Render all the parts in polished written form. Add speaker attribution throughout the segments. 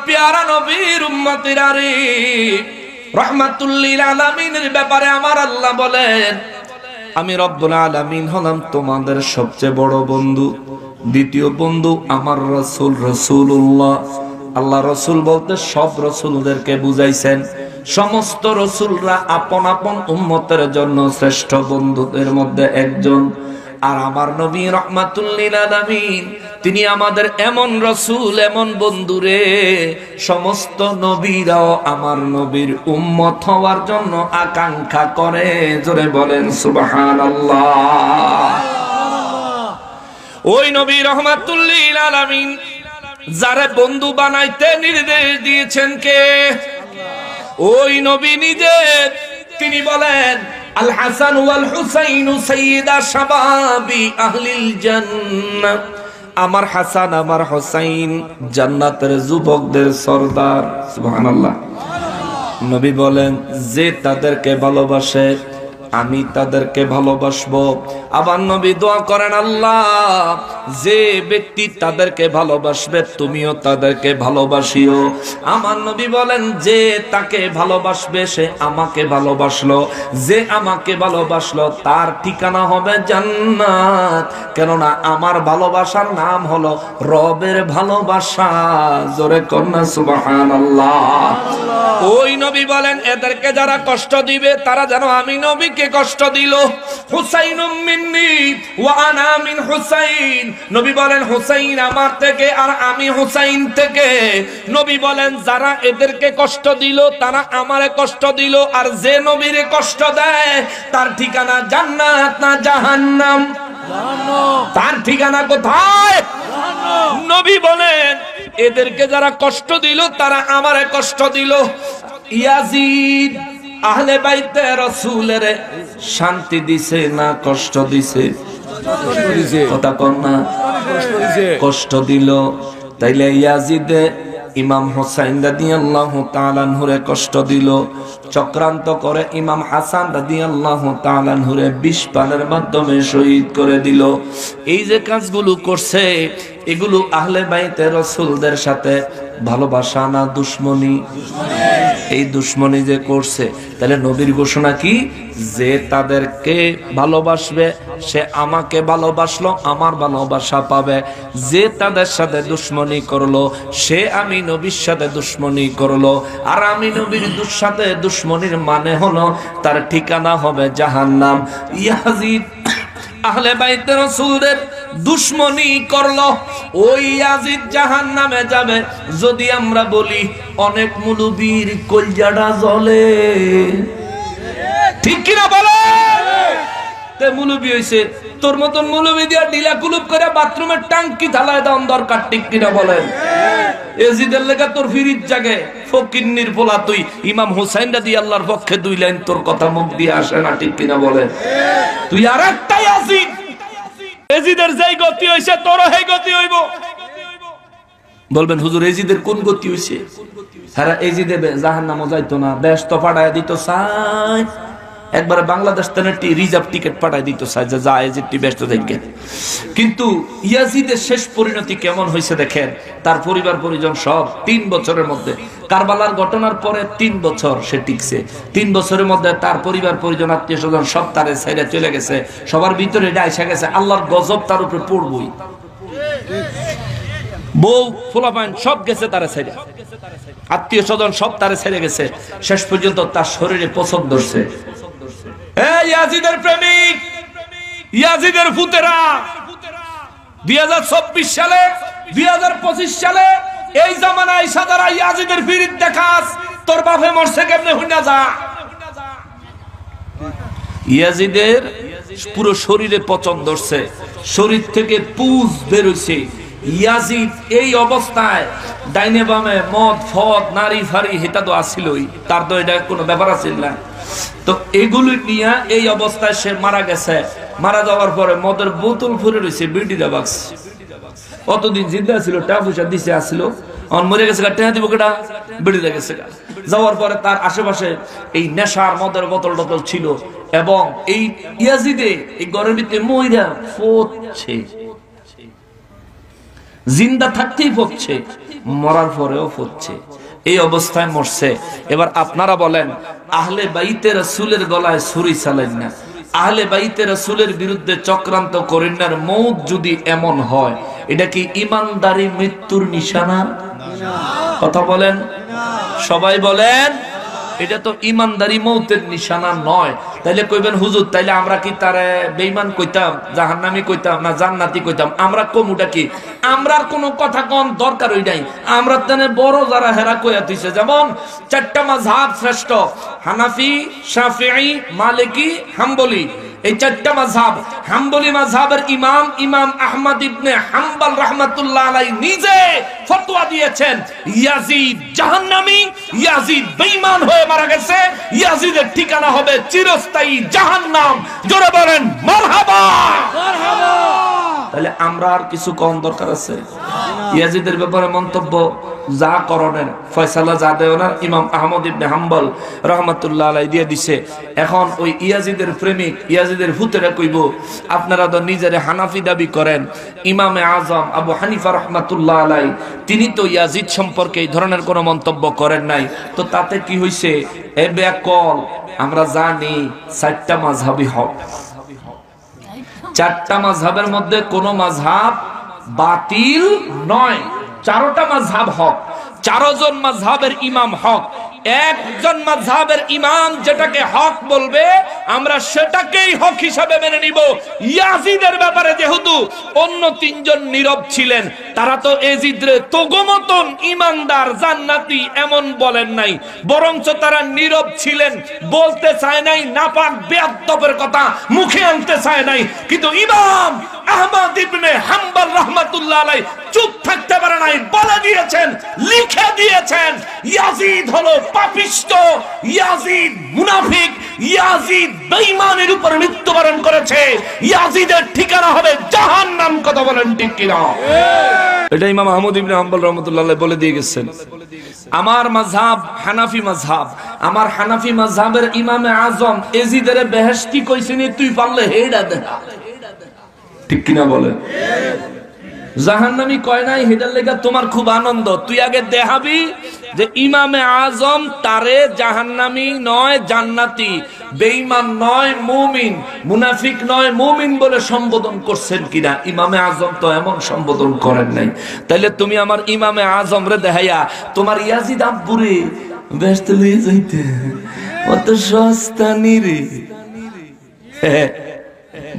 Speaker 1: পেয়ারা নবীর উম্মতিরা রে, রাহমাতুল লিল আলামিনের ব্যাপারে আমার আল্লাহ বলেন, আমি রব্বুল আলামিন হলাম তোমাদের সবচেয়ে বড় বন্ধু। দ্বিতীয় বন্ধু আমার রাসূল রাসূলুল্লাহ। আল্লাহ রাসূল বলতে সব রাসূলদেরকে বুঝাইছেন। সমস্ত রাসূলরা আপন আপন উম্মতের জন্য শ্রেষ্ঠ বন্ধুদের মধ্যে একজন। আর আমার নবী রাহমাতুল লিল আলামিন, তিনি আমাদের এমন রাসূল, এমন বন্ধুরে, সমস্ত নবীরাও আমার নবীর উম্মত হওয়ার জন্য আকাঙ্ক্ষা করে। জোরে বলেন সুবহানাল্লাহ। ওই নবী রাহমাতুল লিল আলামিন যারে বন্ধু বানাইতে নির্দেশ দিয়েছেন কে? ওই নবী নিজে। তিনি বলেন, আল হাসান ওয়াল হুসাইন সাইয়্যিদা শাবাবি আহলিল জান্নাহ। আমার হাসান, আমার হুসাইন জান্নাতের যুবকদের সরদার। সুবহানাল্লাহ। নবী বলেন, যে তাদেরকে ভালোবাসে আমি তাদেরকে ভালোবাসবো। আবার নবী দোয়া করেন, আল্লাহ যে ব্যক্তি তাদেরকে ভালোবাসবে তুমিও তাদেরকে ভালোবাসিও। আমার নবী বলেন, যে তাকে ভালোবাসবে সে আমাকে ভালোবাসলো, যে আমাকে ভালোবাসলো তার ঠিকানা হবে জান্নাত। কেননা আমার ভালোবাসার নাম হলো রবের ভালোবাসা। জোরে কন্যা সুবহানাল্লাহ। ওই নবী বলেন, এদেরকে যারা কষ্ট দিবে তারা যেন আমি নবীকে কষ্ট দিল। হুসাইনুম মিন্নি ওয়া আনা মিন হুসাইন। নবী বলেন, হুসাইন আমার থেকে আর আমি হুসাইন থেকে। নবী বলেন, যারা এদেরকে কষ্ট দিল তারা আমারে কষ্ট দিল, আর যে নবীরে কষ্ট দেয় তার ঠিকানা জান্নাত না জাহান্নাম? তার ঠিকানা কোথায়? নবী বলেন, এদেরকে যারা কষ্ট দিল তারা আমারে কষ্ট দিল। ইয়াজিদ আহলে বাইতে রাসূলের শান্তি দিছে না কষ্ট দিছে? কথা কন না, কষ্ট দিল। তাইলে ইয়াজিদে ইমাম হুসাইন রাদিয়াল্লাহু তাআলা আনহুরে কষ্ট দিল, চক্রান্ত করে ইমাম হাসান রাদিয়াল্লাহু তাআলা আনহুরে বিষ পানের মাধ্যমে শহীদ করে দিল। এই যে কাজগুলো করছে এগুলো আহলে বাইতে রাসূলদের সাথে ভালোবাসা না দুশমনি? এই দুশমনি যে করছে, তাহলে নবীর ঘোষণা কি? যে তাদেরকে ভালোবাসবে সে আমাকে ভালোবাসলো, আমার ভালোবাসা পাবে। যে তাদের সাথে দুশমনি করলো সে আমি নবীর সাথে দুশমনি করলো। আর আমি নবীর সাথে দুশমনির মানে হলো তার ঠিকানা হবে জাহান্নাম। ইয়াজিদ আহলে বাইতে রাসূলের দুশমনি করলো, ওই ইয়াজিদ জাহান্নামে যাবে। যদি আমরা বলি অনেক মুলুবীর কলজাটা জ্বলে, ঠিক কিনা বলে? তে মুলুবী হইছে, তোর মতন মুলুবী দিয়া ডিলা কুলুপ করে বাথরুমের টাঙ্কি ঢালায় দাও দরকার, ঠিক কিনা বলেন? এজিদের লেগা তোর ফিরিত জাগে ফকিন্নির পোলা তুই। ইমাম হুসাইন রাদিয়াল্লাহর পক্ষে দুই লাইন তোর কথা মুখ দিয়ে আসে না, ঠিক কিনা বলেন? তুই আরেকটা ইয়াজিদ, এজিদের যেই গতি হইছে তোরও সেই গতি হইব। বলবেন হুজুর এজিদের কোন গতি হইছে? হ্যাঁ, এজিদে জাহান্নামে যাইতো না, দেশ তো পাঠায় দিত চাই, একবারে বাংলাদেশ থেকে রিজার্ভ টিকিট পাঠায় দিত চাই যে যা এজিদটি ব্যস্ত থাকেন। কিন্তু ইয়াজিদের শেষ পরিণতি কেমন হয়েছে দেখেন। তার পরিবার পরিজন সব 3 বছরের মধ্যে, কারবালার ঘটনার পরে 3 বছর সে টিকছে। 3 বছরের মধ্যে তার পরিবার পরিজন আত্মীয় স্বজন সব তারে ছেড়ে চলে গেছে। সবার ভিতরে এটা এসে গেছে, আল্লাহর গজব তার উপরে পড়বই। বউ ফুলাপাইন সব গেছে তারে ছেড়ে, আত্মীয় স্বজন সব তারে ছেড়ে গেছে। শেষ পর্যন্ত তার শরীরে পছন্দ ধরছে। ইয়াজিদের প্রেমিক, ইয়াজিদের ফুতেরা 2024 সালে 2025 সালে এই জামানায় সাদারা ইয়াজিদের ফিরিত দেখাস, তোর বাপে মরছে কেমনে হইনা যা। ইয়াজিদের পুরো শরীরে পছন্দ ধরছে, শরীর থেকে পুজ বের হইছে। ইয়াজিদ এই অবস্থায় ডাইনে বামে মদ ফদ নারী ফারি হেটা তো আসিলই, তার তো এটা কোনো ব্যাপার আছিল না। তো এগুলো নিয়ে এই অবস্থায় সে মারা গেছে। মারা যাওয়ার পরে মদের বোতল ফুরে রয়েছে, বিড়ি দেবাক্স। অতদিন জিন্দা ছিল, টাকা পয়সা দিছে আসছিল, মরে গেছে, টাকা দিব কেটা, বিড়ি দিয়ে গেছে। যাওয়ার পরে তার আশেপাশে এই নেশার মদের বোতল টতল ছিল, এবং এই ইয়াজিদে এই ঘরের ভিতরে মহিলা পড়ছে, জিন্দা থাকতেই পড়ছে। মরার পরেও ফুটছে, এই অবস্থায় মরছে। এবার আপনারা বলেন, আহলে বাইতে রাসূলের গলায় ছুরি চালেন না, আহলে বাইতে রাসূলের বিরুদ্ধে চক্রান্ত করেন না, মৌত যদি এমন হয়, এটা কি ইমানদারি মৃত্যুর নিশানা? কথা বলেন, সবাই বলেন, এটা তো ইমানদারি মৌতের নিশানা নয়। তাইলে কইবেন হুজুর, তাইলে আমরা কি তারে বেঈমান কইতাম, জাহান্নামী কইতাম, না জান্নাতি কইতাম? আমরা কমুটা কি? আমরার কোনো কথা কোন দরকার হই নাই। আমরা তেনে বড় যারা হেরা কইয়া দিছে, যেমন চারটা মাযহাব শ্রেষ্ঠ, হানাফি, শাফিঈ, মালিকি, হাম্বলি। এই চারটা মাযহাব, হাম্বলি মাযহাবের ইমাম ইমাম আহমদ ইবনে হাম্বল রাহমাতুল্লাহ আলাইহি নিজে ফতোয়া দিয়েছেন, ইয়াজিদ জাহান্নামী, ইয়াজিদ বেঈমান হয়ে মারা গেছে, ইয়াজিদের ঠিকানা হবে চিরস্থায়ী জাহান্নাম। জোরে বলেন মারহাবা, মারহাবা। তাহলে আমরা আর কিছু কোন দরকার আছে? ইয়াজিদের ব্যাপারে মন্তব্য যা করণের ফয়সালা যা দেওয়ার ইমাম আহমদ ইবনে হাম্বল রাহমাতুল্লাহ আলাইহি দিয়ে দিছে। এখন ওই ইয়াজিদের প্রেমিক, ইয়াজিদের ভূতেরা কইব, আপনারা তো নিজেরে হানাফি দাবি করেন, ইমামে আজম আবু হানিফা রাহমাতুল্লাহ আলাইহি তিনি তো ইয়াজিদ সম্পর্কে এই ধরনের কোনো মন্তব্য করেন নাই, তো তাতে কি হইছে? এ বেকল, আমরা জানি চারটা মাযহাবই হক, চারটা মাযহাবের মধ্যে কোন মাযহাব বাতিল নয়, চারটা মাযহাব হক, চারজন মাযহাবের ইমাম হক। একজন মাযহাবের ইমাম যেটাকে হক বলবে, আমরা সেটাকেই হক হিসাবে মেনে নিব। ইয়াজিদের ব্যাপারে যেহেতু অন্য তিনজন নীরব ছিলেন, তারা তো এজিদরে তোগমতন ইমানদার জান্নাতি এমন বলেন নাই, বরঞ্চ তারা নীরব ছিলেন, বলতে চায় নাই, নাপাক বেয়াদবের কথা মুখে আনতে চায় নাই। কিন্তু ইমাম আহমদ ইবনে হাম্বল রাহমাতুল্লাহ আলাইহি চুপ থাকতে পারে নাই, বলে দিয়েছেন, লিখে দিয়েছেন, ইয়াজিদ হলো পাপিষ্ট, ইয়াজিদ মুনাফিক, ইয়াজিদ বেঈমানের উপর মৃত্যুবরণ করেছে, ইয়াজিদের ঠিকানা হবে জাহান্নাম। কথা বলেন ঠিক কিনা? এটা ইমাম আহমদ ইবনে হাম্বল রাহমাতুল্লাহ আলাইহি বলে দিয়ে গেছেন। আমার মাযহাব হানাফি মাযহাব, আমার হানাফি মাযহাবের ইমামে আজম এজিদের বেহেশতি কইছেনি, তুই পারলে হেডা দেখা, ঠিক কিনা বলেন? জাহান্নামী কয় নাই, হেডার লেগা তোমার খুব আনন্দ, তুই আগে দেখাবি যে ইমামে আজম তারে জাহান্নামী নয় জান্নাতি, বেঈমান নয় মুমিন, মুনাফিক নয় মুমিন বলে সম্বোধন করছেন কিনা? ইমামে আজম তো এমন সম্বোধন করেন নাই। তাইলে তুমি আমার ইমামে আজম রে দেখাইয়া তোমার ইয়াজিদ আব্বুরে ব্যস্ত লইয়া যাইতে, অত সস্তা নিরে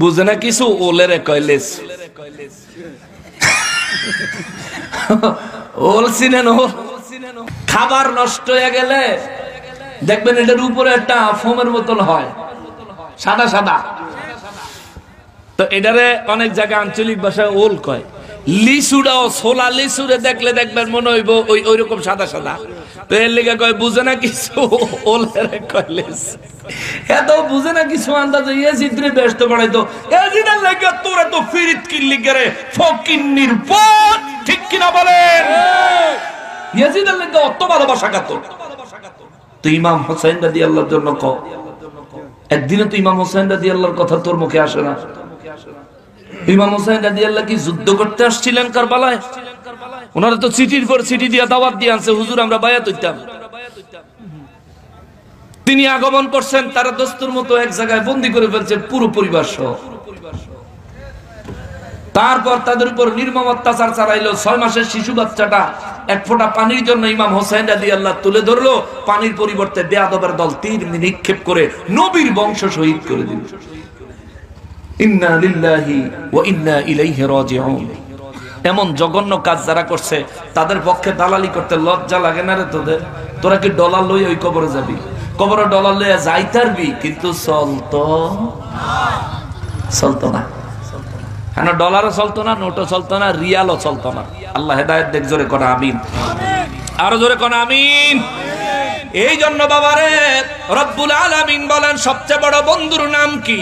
Speaker 1: বুঝে না কিছু, ওলেরে কইলেস ওল চিনেন, খাবার নষ্ট হয়ে গেলে দেখবেন এটার উপরে একটা ফোমের বোতল হয়, সাদা সাদা, তো এটারে অনেক জায়গায় আঞ্চলিক ভাষায় ওল কয়। লিচুটাও ছোলা লিচুরে দেখলে দেখবেন মনে হইব ওই রকম সাদা সাদা, তো এর লেগে কয় বুঝে না কিছু, ওলেরে কইলেস। এত বুঝে না কিছু, আন্দাজে ইয়াজিদরে ব্যস্ত বানাইতো, ইয়াজিদের লেগে তোরে তো ফিরিত কিল্লি করে ফকিন্নির পথ, ঠিক কিনা বলেন? ইয়াজিদের লেগে অত ভালোবাসা কাতো। তো ইমাম হোসেন রাদিয়াল্লাহর জন্য কও, একদিনে তো ইমাম হোসেন রাদিয়াল্লাহর কথা তোর মুখে আসে না। ইমাম হোসেন রাদিয়াল্লাহ কি যুদ্ধ করতে আসছিলেন কারবালায়? ওনারা তো চিঠির পর চিঠি দিয়ে দাওয়াত দিয়ে আনছে, হুজুর আমরা বায়াত হইতাম। তিনি আগমন করছেন, তারা দস্তুর মতো এক জায়গায় বন্দী করে ফেলছেন পুরো পরিবার সহ। তারপর তাদের উপর নির্মম অত্যাচার চালাইলো। 6 মাসের শিশু বাচ্চাটা এক ফোঁটা পানির জন্য ইমাম হোসেন রাদিয়াল্লাহু তুলে ধরলো, পানির পরিবর্তে বেয়াদবের দল তীর নিক্ষেপ করে নবীর বংশ শহীদ করে দিল। ইন্না লিল্লাহি ওয়া ইন্না ইলাইহি রাজিউন। এমন জঘন্য কাজ যারা করছে তাদের পক্ষে দালালি করতে লজ্জা লাগে না রে তোদের? তোরা কি ডলার লই ওই কবরে যাবি? কবরে ডলার লইয়া যাইতারবি, কিন্তু চলতো না। কেন? ডলারও চলতো না, নোটও চলতো না, রিয়ালও চলতো না। আল্লাহ হেদায়েত দেখ, জোরে কোন আমিন, আরো জোরে কোন আমিন। এই জন্য বাবারে রব্বুল আলামিন বলেন সবচেয়ে বড় বন্ধুর নাম কি?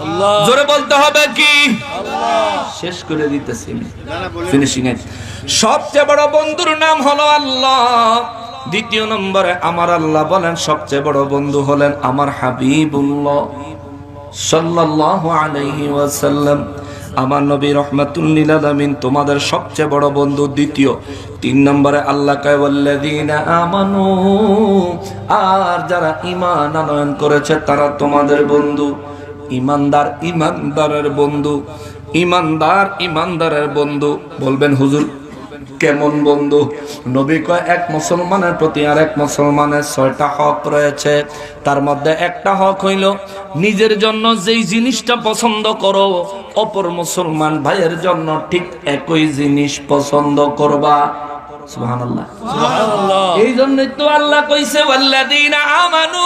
Speaker 1: আল্লাহ। জোরে বলতে হবে কি? আল্লাহ। শেষ করে দিতেছি, ফিনিশিং এ। সবচেয়ে বড় বন্ধুর নাম হলো আল্লাহ। দ্বিতীয় নম্বরে আমার আল্লাহ বলেন সবচেয়ে বড় বন্ধু হলেন আমার হাবিবুল্লাহ সাল্লাল্লাহু আলাইহি ওয়াসাল্লাম। আমার নবী রাহমাতুল লিল আলামিন তোমাদের সবচেয়ে বড় বন্ধু। দ্বিতীয়, তিন নম্বরে আল্লাহ কয় ওয়াল্লাযীনা আমানু, আর যারা ঈমান আনয়ন করেছে তারা তোমাদের বন্ধু। ঈমানদার ঈমানদারের বন্ধু, ঈমানদার ঈমানদারের বন্ধু। বলবেন হুজুর কেমন বন্ধু? নবী কয় এক মুসলমানের প্রতি আর এক মুসলমানের 6টা হক রয়েছে। তার মধ্যে একটা হক হইল নিজের জন্য যেই জিনিসটা পছন্দ করো অপর মুসলমান ভাইয়ের জন্য ঠিক একই জিনিস পছন্দ করবা। সুবহানাল্লাহ, সুবহানাল্লাহ। এই জন্যই তো আল্লাহ কইছে ওয়াল্লাযীনা আমানু,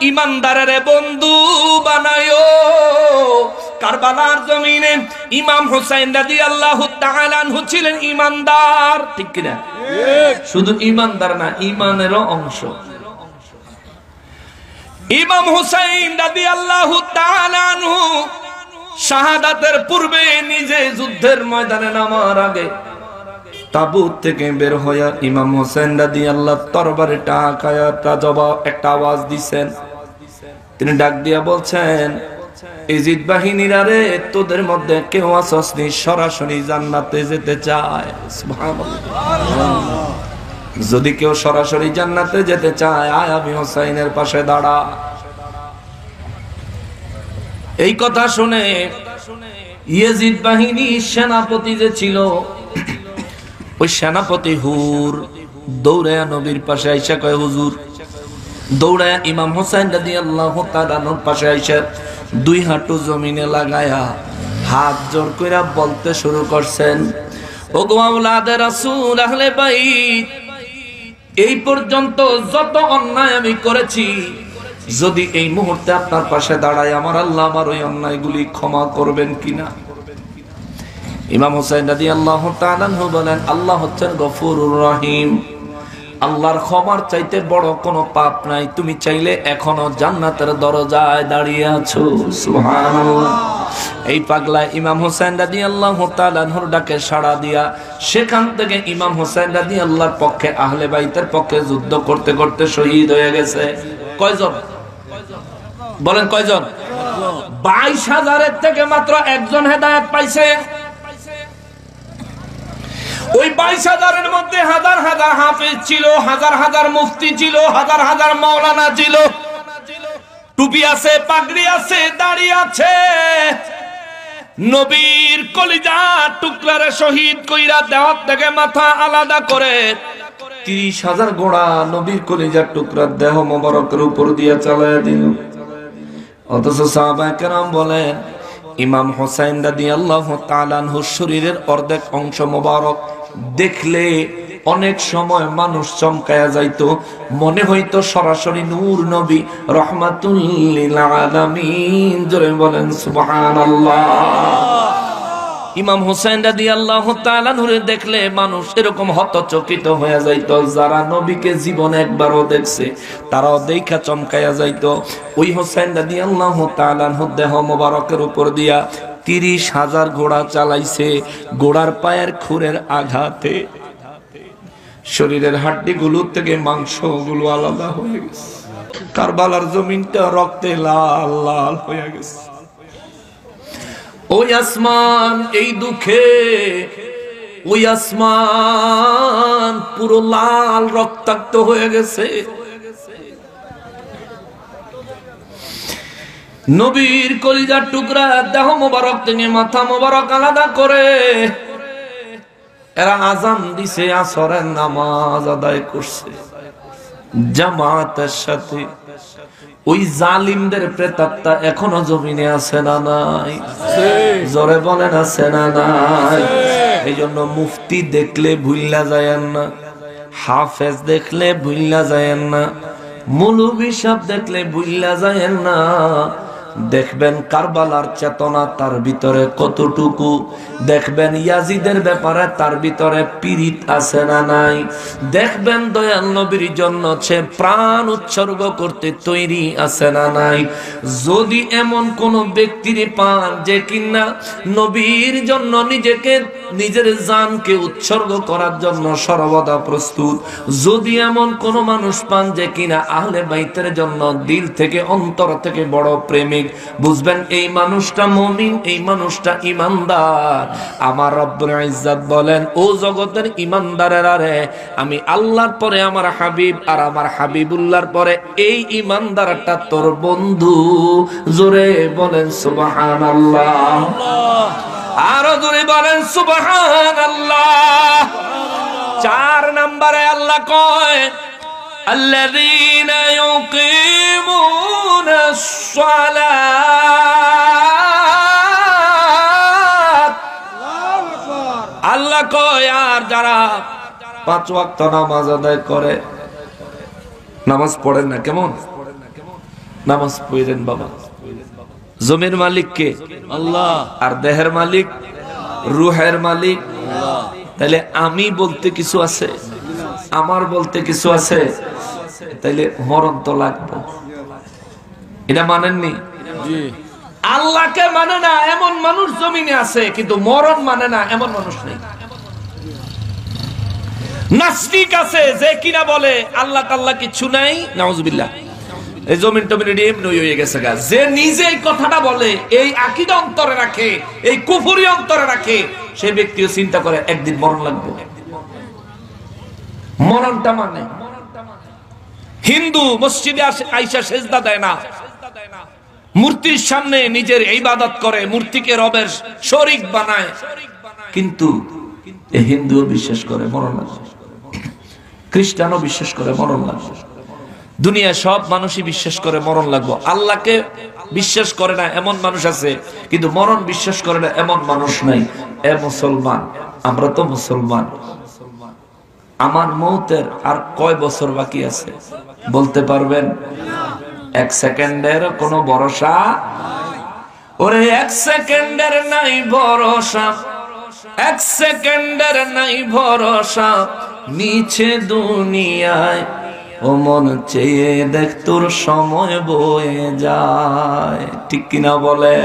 Speaker 1: ঈমানদারের বন্ধু বানায়ো। কারবালার জমিনে ইমাম হুসাইন রাদিয়াল্লাহু তাআলা আনহু ছিলেন ঈমানদার, ঠিক কি না? শুধু ঈমানদার না, ঈমানেরও অংশ। ইমাম হুসাইন রাদিয়াল্লাহু তাআলা আনহু শাহাদাতের পূর্বে নিজে যুদ্ধের ময়দানে নামার আগে তাবুত থেকে বের হইয়া ইমাম হুসাইন রাদিয়াল্লাহু তরবারে টাকায়া একটা আওয়াজ দিবেন। তিনি ডাক দিয়া বলছেন, ইজিদ বাহিনীরা রে, তোদের মধ্যে কেউ আসসনি সরাসরি জান্নাতে যেতে চায়? সুবহানাল্লাহ। যদি কেউ সরাসরি জান্নাতে যেতে চায় আয় আমি হুসাইনের পাশে দাঁড়া। এই কথা শুনে ইয়েজিদ বাহিনীর সেনাপতি যে ছিল, ওই সেনাপতি হুর দৌড়ায়া নবীর পাশে আইসা কয়, হুজুর, দৌড়ায়া ইমাম হুসাইন রাদিয়াল্লাহু তাআলা আনহুর পাশে আইসা দুই হাঁটু জমিনে লাগায়া হাত জোর কইরা বলতে শুরু করছেন, ওগো আওলাদে রাসূল, আহলে বাইত, এই পর্যন্ত যত অন্যায় আমি করেছি, যদি এই মুহূর্তে আপনার পাশে দাঁড়ায় আমার আল্লাহ আমার ওই অন্যায়গুলি ক্ষমা করবেন কিনা? ইমাম হুসাইন রাদিয়াল্লাহু তাআলা আনহু বলেন, আল্লাহ হচ্ছেন গফুরুর রহিম, আল্লাহর ক্ষমার চাইতে বড় কোনো পাপ নাই। তুমি চাইলে এখনো জান্নাতের দরজায় দাঁড়িয়ে আছো। সুবহানাল্লাহ। এই পাগলা ইমাম হুসাইন রাদিয়াল্লাহু তাআলা আনহুর ডাকে সাড়া দিয়া সেখান থেকে ইমাম হুসাইন রাদিয়াল্লাহর পক্ষে, আহলে বাইতের পক্ষে যুদ্ধ করতে করতে শহীদ হয়ে গেছে। কয়জন বলেন, কয়জন? 22,000-এর থেকে মাত্র একজন হেদায়েত পাইছে। ওই 22,000-এর মধ্যে হাজার হাজার হাফেজ ছিল, হাজার হাজার মুফতি ছিল, হাজার হাজার মাওলানা ছিল, টুপি আছে, পাগড়ি আছে, দাড়ি আছে। নবীর কলিজা টুকরারে শহীদ কইরা দেওয়ার থেকে মাথা আলাদা করে 30,000 ঘোড়া নবীর কলিজার টুকরার দেহ মোবারকের উপর দিয়ে চালায়া দিল। অথচ সাহাবায়ে কেরাম বলেন, ইমাম হুসাইন রাদিয়াল্লাহু তাআলা আনহুর শরীরের অর্ধেক অংশ মোবারক দেখলে অনেক সময় মানুষ চমকায়া যাইতো, মনে হইতো সরাসরি নূর নবী রাহমাতুল লিল আলামিন। জোরে বলেন সুবহানাল্লাহ। ইমাম হুসাইন রাদিয়াল্লাহু তাআলা আনহুরে দেখলে মানুষ এরকম হতচকিত হয়ে যাইতো, যারা নবীকে জীবনে একবারও দেখছে তারাও দেখা চমকায়া যাইতো। ওই হুসাইন রাদিয়াল্লাহু তাআলা আনহু দেহ মোবারকের উপর দিয়া 30,000 ঘোড়া চালাইছে। ঘোড়ার পায়ের খুরের আঘাতে শরীরের হাড্ডিগুলো থেকে মাংসগুলো আলাদা হয়ে গেছে। কারবালার জমিনটা রক্তে লাল লাল হয়ে গেছে। ওই আসমান এই দুঃখে, ওই আসমান পুরো লাল রক্তাক্ত হয়ে গেছে। নবীর কলিজার টুকরা দেহ মোবারক থেকে মাথা মোবারক আলাদা করে এরা আযান দিছে, আসরের নামাজ আদায় করছে জামাতের সাথে। ওই জালিমদের প্রেতাত্মা এখনো জমিনে আছে না নাই? জোরে বলেন আছে না নাই? এই জন্য মুফতি দেখলে ভুল্লা যায়েন না, হাফেজ দেখলে ভুল্লা যায়েন না, মৌলভী সাহেব দেখলে ভুল্লা যায়েন না। দেখবেন কারবালার চেতনা তার ভিতরে কতটুকু, দেখবেন ইয়াজিদের ব্যাপারে তার ভিতরে পীড়িত আছে না নাই, দেখবেন দয়াল নবীর জন্য সে প্রাণ উৎসর্গ করতে তৈরি আছে না নাই। যদি এমন কোন ব্যক্তির পান যে কিনা নবীর জন্য নিজেকে নিজের জানকে উৎসর্গ করার জন্য সর্বদা প্রস্তুত। যদি এমন কোন মানুষ পান যে কিনা আহলে বাইতের জন্য দিল থেকে অন্তর থেকে বড় প্রেমিক, বুঝবেন এই মানুষটা মুমিন, এই মানুষটা ইমানদার। আমার রব্বুল ইজ্জত বলেন, ও জগতের ইমানদারেরা রে, আমি আল্লাহর পরে আমার হাবিব, আর আমার হাবিবুল্লাহর পরে এই ইমানদারটা তোর বন্ধু। জোরে বলেন সুবহানাল্লাহ, আরো জোরে বলেন সুবহানাল্লাহ। 4 নম্বরে আল্লাহ কয়, আল্লাযীনা ইউকিমুনাস সালাত। আল্লাহ কয়, আর যারা 5 ওয়াক্ত নামাজ আদায় করে, নামাজ পড়েন না কেমন? নামাজ পড়েন বাবা। জমির মালিক কে? আল্লাহ। আর দেহের মালিক, রুহের মালিক আল্লাহ। তাহলে আমি বলতে কিছু আছে, আমার বলতে কিছু আছে, তাইলে মরণ তো লাগবে। এটা মানেননি? আল্লাহকে মানে না এমন মানুষ জমিনে আছে, কিন্তু মরণ মানে না এমন মানুষ নেই। নাস্তিক আছে যে কিনা বলে আল্লাহ তাআলা কিছু নাই, নাউজুবিল্লাহ। এই জমিন টমিন এমনি হয়ে গেছে গা। যে নিজে এই কথাটা বলে, এই আকীদা অন্তরে রাখে, এই কুফরি অন্তরে রাখে, সে ব্যক্তিও চিন্তা করে একদিন মরণ লাগবে। মরণটা মানে হিন্দু মসজিদে আইসা সেজদা দেয় না, মূর্তির সামনে নিজের ইবাদত করে, মূর্তিকে রবের শরীক বানায়, কিন্তু এই হিন্দুও বিশ্বাস করে মরণ লাগবে, খ্রিস্টানও বিশ্বাস করে মরণ লাগবে, দুনিয়ায় সব মানুষই বিশ্বাস করে মরণ লাগবে। আল্লাহকে বিশ্বাস করে না এমন মানুষ আছে, কিন্তু মরণ বিশ্বাস করে না এমন মানুষ নাই। এ মুসলমান, আমরা তো মুসলমান, আমার মৌতের আর কয় বছর বাকি আছে বলতে পারবেন? 1 সেকেন্ডের কোনো ভরসা? ওরে 1 সেকেন্ডের নাই ভরসা, 1 সেকেন্ডের নাই ভরসা, মিছে দুনিয়ায় ও মন চেয়ে দেখ তোর সময় বয়ে যায়। ঠিক কিনা বলে?